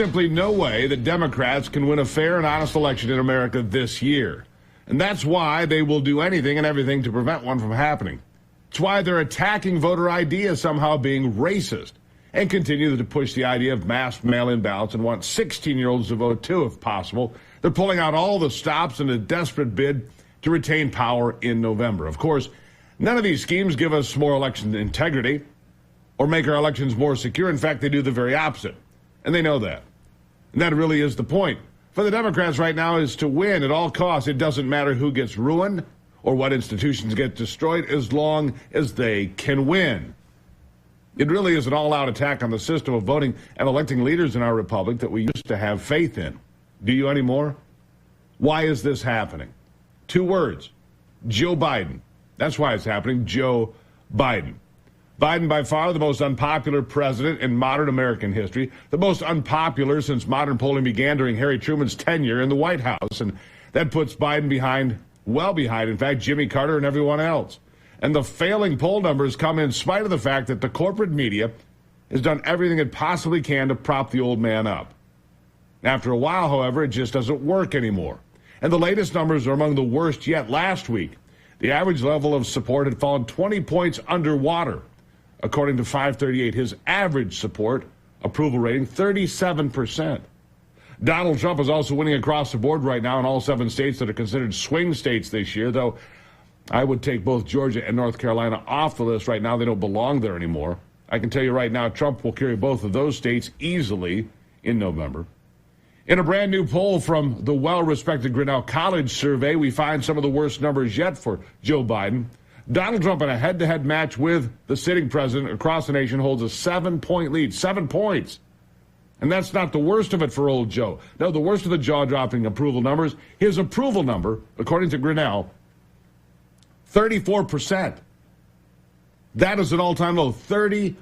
simply no way that Democrats can win a fair and honest election in America this year. And that's why they will do anything and everything to prevent one from happening. It's why they're attacking voter ID as somehow being racist and continue to push the idea of mass mail-in ballots and want 16-year-olds to vote too, if possible. They're pulling out all the stops in a desperate bid to retain power in November. Of course, none of these schemes give us more election integrity or make our elections more secure. In fact, they do the very opposite, and they know that. And that really is the point. For the Democrats right now is to win at all costs. It doesn't matter who gets ruined or what institutions get destroyed as long as they can win. It really is an all-out attack on the system of voting and electing leaders in our republic that we used to have faith in. Do you anymore? Why is this happening? 2 words: Joe Biden. That's why it's happening, Joe Biden. Biden, by far the most unpopular president in modern American history, the most unpopular since modern polling began during Harry Truman's tenure in the White House. And that puts Biden behind, well behind, in fact, Jimmy Carter and everyone else. And the failing poll numbers come in spite of the fact that the corporate media has done everything it possibly can to prop the old man up. After a while, however, it just doesn't work anymore. And the latest numbers are among the worst yet. Last week, the average level of support had fallen 20 points underwater. According to 538, his average support approval rating, 37%. Donald Trump is also winning across the board right now in all 7 states that are considered swing states this year, though I would take both Georgia and North Carolina off the list right now. They don't belong there anymore. I can tell you right now, Trump will carry both of those states easily in November. In a brand new poll from the well-respected Grinnell College survey, we find some of the worst numbers yet for Joe Biden. Donald Trump in a head-to-head match with the sitting president across the nation holds a 7-point lead. 7 points. And that's not the worst of it for old Joe. No, the worst of the jaw-dropping approval numbers, his approval number, according to Grinnell, 34%. That is an all-time low, 34%.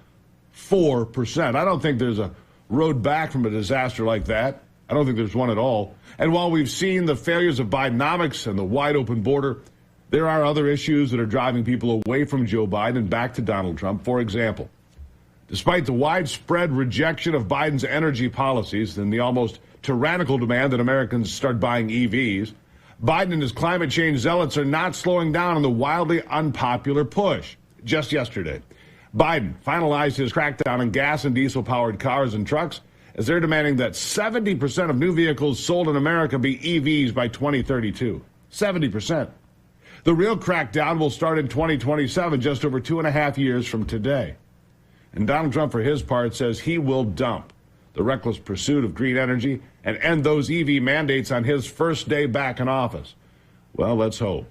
I don't think there's a road back from a disaster like that. I don't think there's one at all. And while we've seen the failures of Bidenomics and the wide-open border, there are other issues that are driving people away from Joe Biden and back to Donald Trump. For example, despite the widespread rejection of Biden's energy policies and the almost tyrannical demand that Americans start buying EVs, Biden and his climate change zealots are not slowing down on the wildly unpopular push. Just yesterday, Biden finalized his crackdown on gas and diesel-powered cars and trucks as they're demanding that 70% of new vehicles sold in America be EVs by 2032. 70%. The real crackdown will start in 2027, just over 2.5 years from today. And Donald Trump, for his part, says he will dump the reckless pursuit of green energy and end those EV mandates on his first day back in office. Well, let's hope.